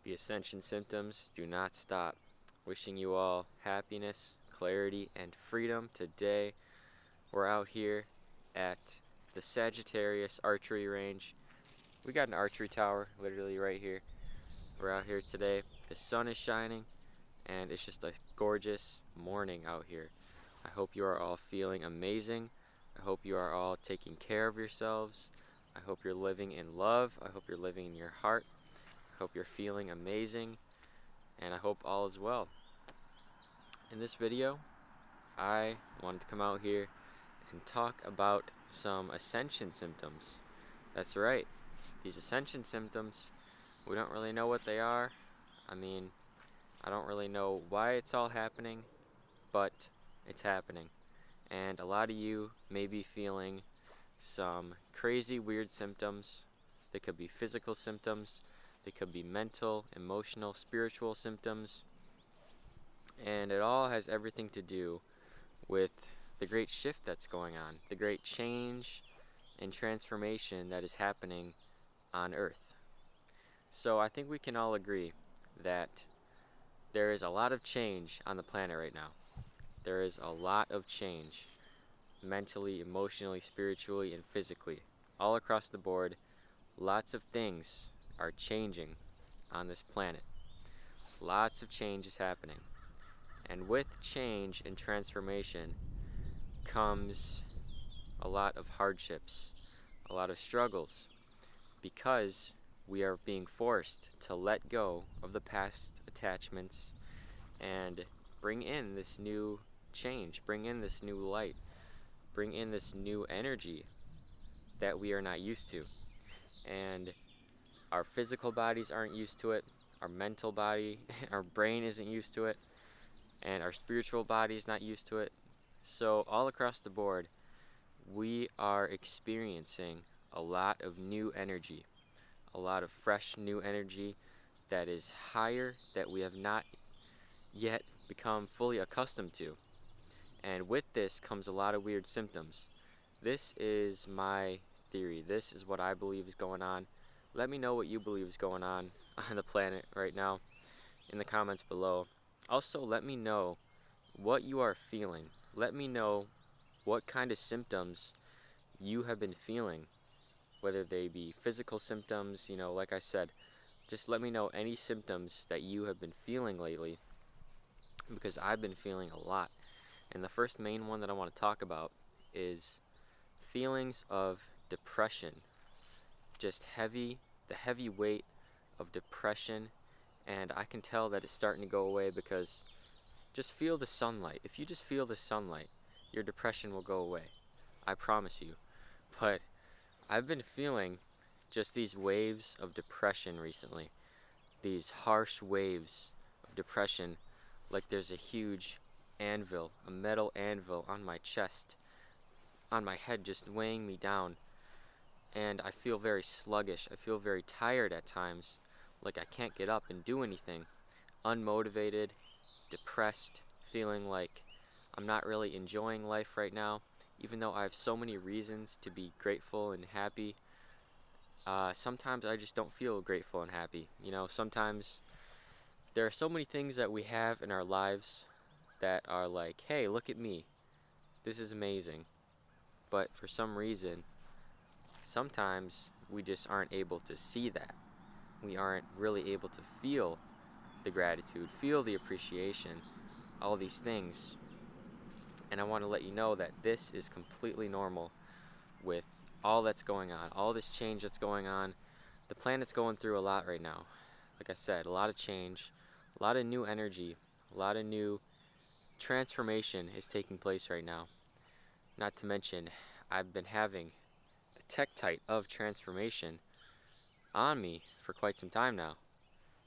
The Ascension Symptoms do not stop. Wishing you all happiness, clarity, and freedom today. We're out here at the Sagittarius archery range. We got an archery tower literally right here. We're out here today. The sun is shining and it's just a gorgeous morning out here. I hope you are all feeling amazing. I hope you are all taking care of yourselves. I hope you're living in love. I hope you're living in your heart. I hope you're feeling amazing, and I hope all is well. In this video, I wanted to come out here and talk about some ascension symptoms. That's right, these ascension symptoms, we don't really know what they are. I don't really know why it's all happening, but it's happening. And a lot of you may be feeling some crazy, weird symptoms. They could be physical symptoms. They could be mental, emotional, spiritual symptoms. And it all has everything to do with the great shift that's going on, the great change and transformation that is happening on Earth. So I think we can all agree that there is a lot of change on the planet right now. There is a lot of change, mentally, emotionally, spiritually, and physically. All across the board, lots of things are changing on this planet. Lots of change is happening. And with change and transformation comes a lot of hardships, a lot of struggles, because we are being forced to let go of the past attachments and bring in this new change, bring in this new light, bring in this new energy that we are not used to. And our physical bodies aren't used to it, our mental body, our brain isn't used to it, and our spiritual body is not used to it. So all across the board, we are experiencing a lot of new energy, a lot of fresh new energy that is higher, that we have not yet become fully accustomed to. And with this comes a lot of weird symptoms. This is my theory. This is what I believe is going on. Let me know what you believe is going on the planet right now in the comments below. Also, let me know what you are feeling. Let me know what kind of symptoms you have been feeling, whether they be physical symptoms, like I said. Just let me know any symptoms that you have been feeling lately, because I've been feeling a lot. And the first main one that I want to talk about is feelings of depression. Just the heavy weight of depression, and I can tell that it's starting to go away, because just feel the sunlight. If you just feel the sunlight, your depression will go away. I promise you. But I've been feeling just these waves of depression recently. These harsh waves of depression, like there's a huge anvil, a metal anvil on my chest, on my head, just weighing me down. And I feel very sluggish. I feel very tired at times, like I can't get up and do anything. Unmotivated, depressed, feeling like I'm not really enjoying life right now, even though I have so many reasons to be grateful and happy. Sometimes I just don't feel grateful and happy. Sometimes there are so many things that we have in our lives that are like, hey, look at me, this is amazing. But for some reason, sometimes we just aren't able to see that. We aren't really able to feel the gratitude, feel the appreciation, all these things. And I want to let you know that this is completely normal with all that's going on, all this change that's going on. The planet's going through a lot right now. Like I said, a lot of change, a lot of new energy, a lot of new transformation is taking place right now. Not to mention, I've been having the tektite of transformation on me for quite some time now,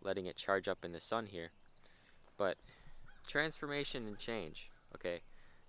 letting it charge up in the sun here. But transformation and change, okay?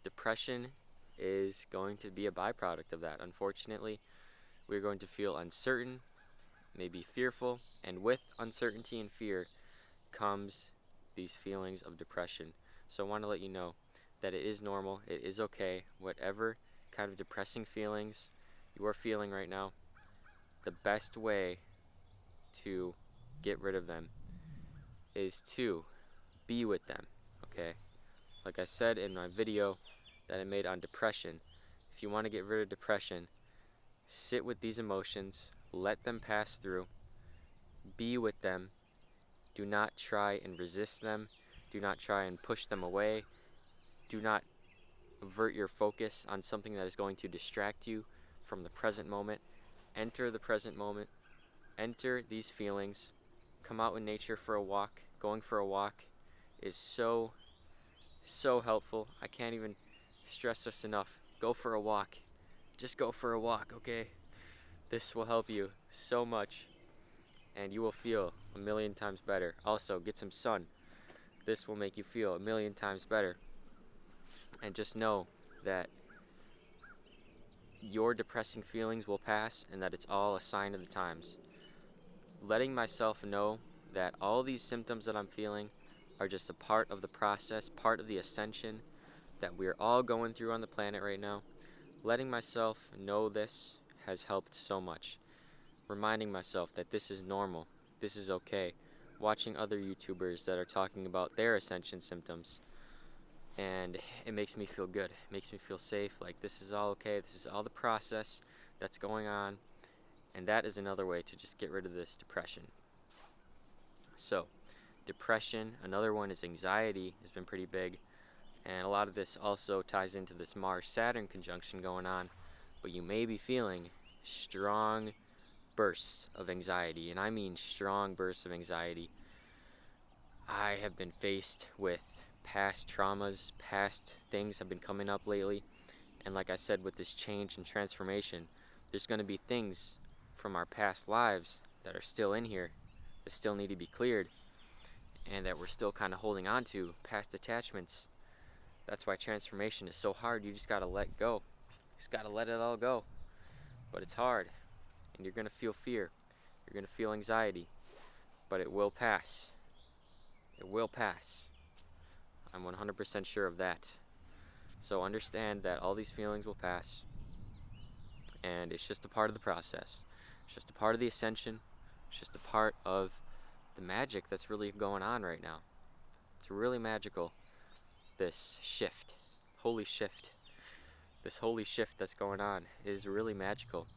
Depression is going to be a byproduct of that. Unfortunately, we're going to feel uncertain, maybe fearful, and with uncertainty and fear comes these feelings of depression. So I want to let you know that it is normal, it is okay, whatever kind of depressing feelings you are feeling right now, the best way to get rid of them is to be with them, okay? Like I said in my video that I made on depression, if you want to get rid of depression, sit with these emotions, let them pass through, be with them. Do not try and resist them. Do not try and push them away. Do not avert your focus on something that is going to distract you from the present moment. Enter the present moment. Enter these feelings. Come out in nature for a walk. Going for a walk is so helpful. I can't even stress this enough. Go for a walk. Just go for a walk, okay? This will help you so much, and you will feel a million times better. Also, get some sun. This will make you feel a million times better. And just know that your depressing feelings will pass and that it's all a sign of the times. Letting myself know that all these symptoms that I'm feeling are just a part of the process, part of the ascension that we're all going through on the planet right now. Letting myself know this has helped so much. Reminding myself that this is normal, this is okay. Watching other YouTubers that are talking about their ascension symptoms, and it makes me feel good. It makes me feel safe, like this is all okay, this is all the process that's going on, and that is another way to just get rid of this depression. So, depression, another one is anxiety, has been pretty big, and a lot of this also ties into this Mars-Saturn conjunction going on, but you may be feeling strong bursts of anxiety, and I mean strong bursts of anxiety. I have been faced with past traumas, past things have been coming up lately, and like I said, with this change and transformation, there's going to be things from our past lives that are still in here, that still need to be cleared, and that we're still kind of holding on to, past attachments. That's why transformation is so hard. You just got to let go. You just got to let it all go. But it's hard, and you're going to feel fear. You're going to feel anxiety, but it will pass. It will pass. I'm 100% sure of that. So understand that all these feelings will pass, and it's just a part of the process. It's just a part of the ascension. It's just a part of the magic that's really going on right now. It's really magical, this shift. Holy shift. This holy shift that's going on is really magical.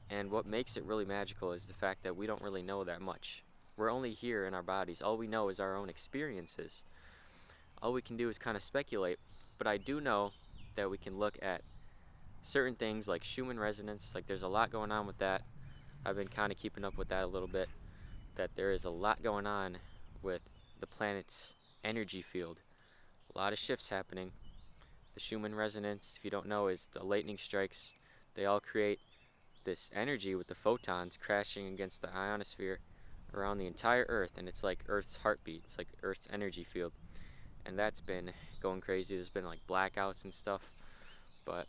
And what makes it really magical is the fact that we don't really know that much. We're only here in our bodies. All we know is our own experiences. All we can do is kind of speculate. But I do know that we can look at certain things like Schumann Resonance. Like, there's a lot going on with that. I've been kind of keeping up with that a little bit. That there is a lot going on with the planet's energy field. A lot of shifts happening. The Schumann Resonance, if you don't know, is the lightning strikes. They all create this energy with the photons crashing against the ionosphere around the entire Earth, and it's like Earth's heartbeat. It's like Earth's energy field, and that's been going crazy. There's been like blackouts and stuff, but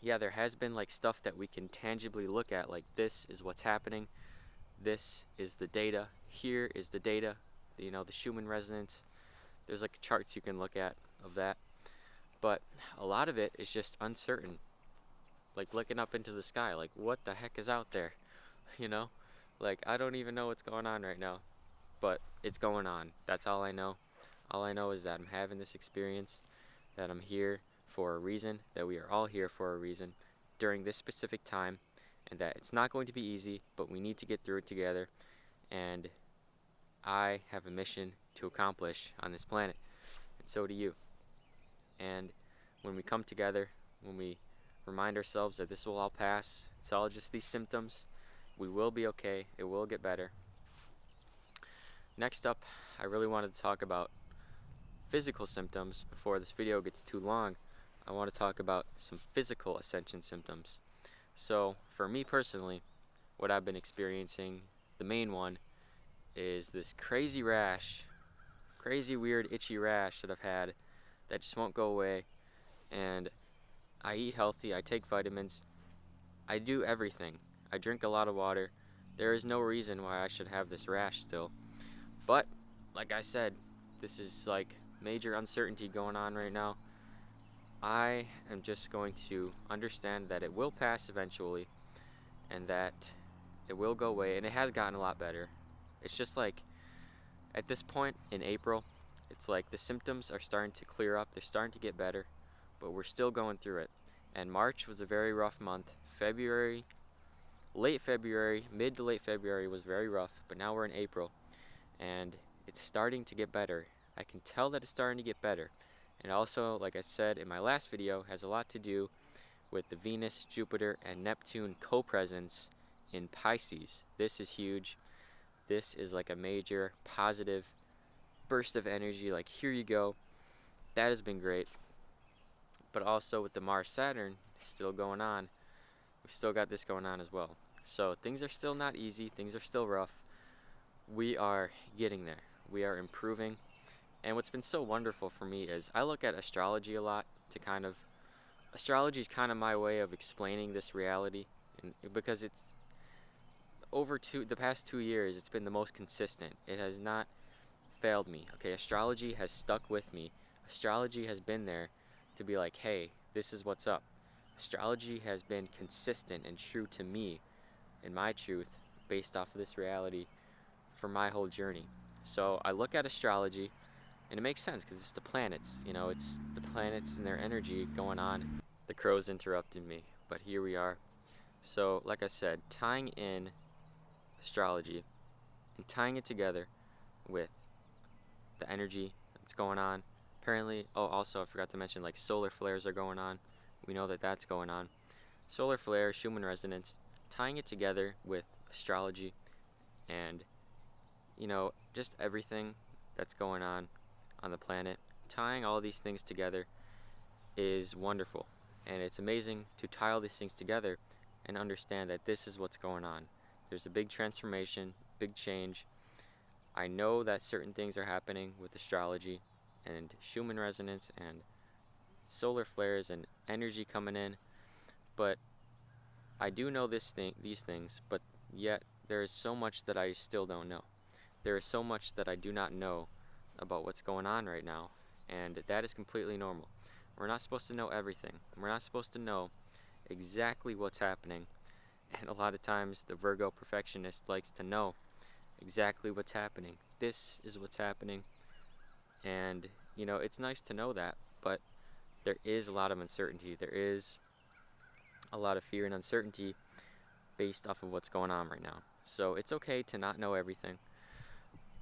yeah, there has been like stuff that we can tangibly look at, like this is what's happening, this is the data, here is the data, you know, the Schumann Resonance. There's like charts you can look at of that, but a lot of it is just uncertain. Like looking up into the sky, like what the heck is out there, you know? Like I don't even know what's going on right now, but it's going on. That's all I know. All I know is that I'm having this experience, that I'm here for a reason, that we are all here for a reason during this specific time, and that it's not going to be easy, but we need to get through it together, and I have a mission to accomplish on this planet, and so do you. And when we come together, when we remind ourselves that this will all pass, it's all just these symptoms, we will be okay, it will get better. Next up, I really wanted to talk about physical symptoms. Before this video gets too long, I want to talk about some physical ascension symptoms. So for me personally, what I've been experiencing, the main one, is this crazy rash, crazy weird itchy rash that I've had that just won't go away. And I eat healthy, I take vitamins, I do everything. I drink a lot of water. There is no reason why I should have this rash still. But, like I said, this is like major uncertainty going on right now. I am just going to understand that it will pass eventually, and that it will go away, and it has gotten a lot better. It's just like, At this point in April, it's like the symptoms are starting to clear up, they're starting to get better, but we're still going through it. And March was a very rough month. February, late February, mid to late February was very rough, but now we're in April, and it's starting to get better. I can tell that it's starting to get better. And also, like I said in my last video, has a lot to do with the Venus, Jupiter, and Neptune co-presence in Pisces. This is huge. This is like a major positive burst of energy, like here you go. That has been great. But also with the Mars Saturn still going on, we've still got this going on as well. So things are still not easy, things are still rough. We are getting there. We are improving. And what's been so wonderful for me is I look at astrology a lot to kind of, astrology is kind of my way of explaining this reality, and because it's over the past 2 years, it's been the most consistent. It has not failed me. Okay, astrology has stuck with me. Astrology has been there to be like, hey, this is what's up. Astrology has been consistent and true to me and my truth based off of this reality for my whole journey. So I look at astrology, and it makes sense because it's the planets. You know, it's the planets and their energy going on. The crows interrupted me, but here we are. So, like I said, tying in astrology and tying it together with the energy that's going on. Apparently, oh, also I forgot to mention, like, solar flares are going on. We know that that's going on. Solar flare, Schumann Resonance, tying it together with astrology and, you know, just everything that's going on the planet. Tying all these things together is wonderful, and it's amazing to tie all these things together and understand that this is what's going on. There's a big transformation, big change. I know that certain things are happening with astrology and Schumann resonance and solar flares and energy coming in, but I do know these things, but yet there is so much that I still don't know. There is so much that I do not know about what's going on right now, and that is completely normal. We're not supposed to know everything. We're not supposed to know exactly what's happening, and a lot of times the Virgo perfectionist likes to know exactly what's happening. This is what's happening, and you know, it's nice to know that, but there is a lot of uncertainty. There is a lot of fear and uncertainty based off of what's going on right now. So it's okay to not know everything,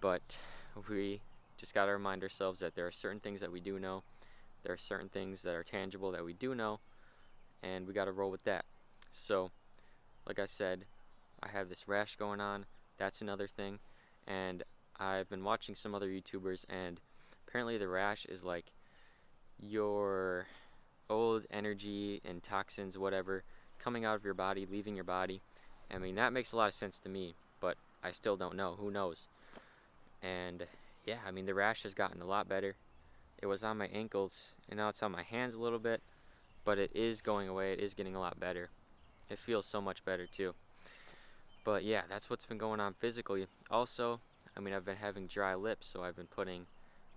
but we just got to remind ourselves that there are certain things that we do know. There are certain things that are tangible that we do know, and we got to roll with that. So, like I said, I have this rash going on. That's another thing. And I've been watching some other YouTubers, and apparently the rash is like your old energy and toxins, whatever, coming out of your body, leaving your body. I mean, that makes a lot of sense to me, but I still don't know. Who knows? And yeah, I mean, the rash has gotten a lot better. It was on my ankles, and now it's on my hands a little bit, but it is going away. It is getting a lot better. It feels so much better too. But yeah, that's what's been going on physically. Also, I mean, I've been having dry lips, so I've been putting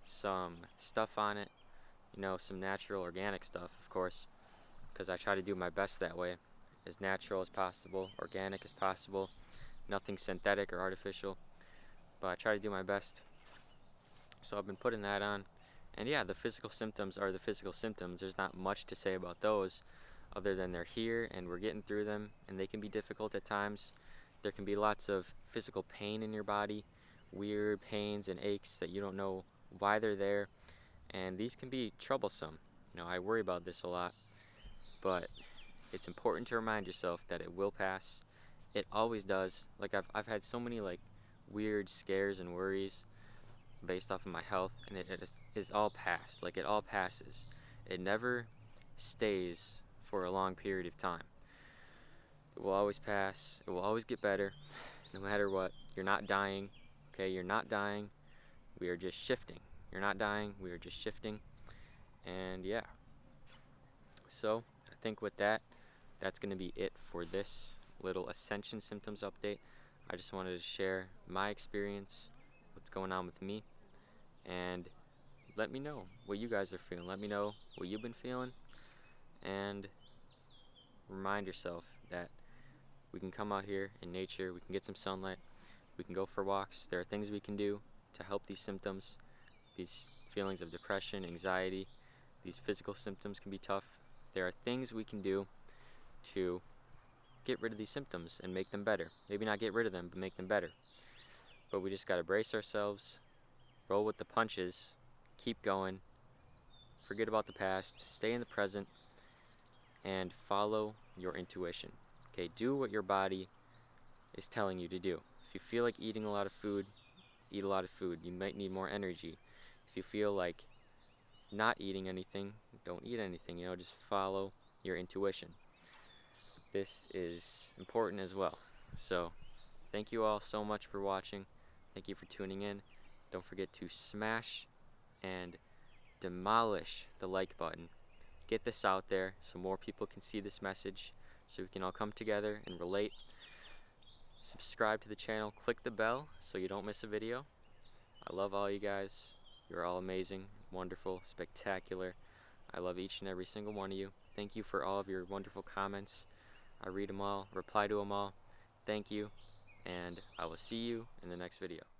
some stuff on it, you know, some natural organic stuff, of course, because I try to do my best that way, as natural as possible, organic as possible, nothing synthetic or artificial, but I try to do my best. So I've been putting that on, and yeah, the physical symptoms are the physical symptoms. There's not much to say about those other than they're here and we're getting through them, and they can be difficult at times. There can be lots of physical pain in your body, weird pains and aches that you don't know why they're there, and these can be troublesome. You know, I worry about this a lot, but it's important to remind yourself that it will pass. It always does. Like, I've had so many like weird scares and worries based off of my health, and it is all past. Like, it all passes. It never stays for a long period of time. It will always pass. It will always get better, no matter what. You're not dying, okay? You're not dying. We are just shifting. You're not dying. We are just shifting. And yeah. So, I think with that, that's going to be it for this little Ascension Symptoms update. I just wanted to share my experience, what's going on with me, and let me know what you guys are feeling. Let me know what you've been feeling, and remind yourself that we can come out here in nature, we can get some sunlight, we can go for walks. There are things we can do to help these symptoms, these feelings of depression, anxiety. These physical symptoms can be tough. There are things we can do to get rid of these symptoms and make them better. Maybe not get rid of them, but make them better. But we just got to brace ourselves, roll with the punches, keep going, forget about the past, stay in the present, and follow your intuition. Okay, do what your body is telling you to do. If you feel like eating a lot of food, eat a lot of food. You might need more energy. If you feel like not eating anything, don't eat anything. Just follow your intuition. This is important as well. So, thank you all so much for watching. Thank you for tuning in. Don't forget to smash and demolish the like button. Get this out there so more people can see this message, so we can all come together and relate. Subscribe to the channel, click the bell so you don't miss a video. I love all you guys. You're all amazing, wonderful, spectacular. I love each and every single one of you. Thank you for all of your wonderful comments. I read them all, reply to them all. Thank you, and I will see you in the next video.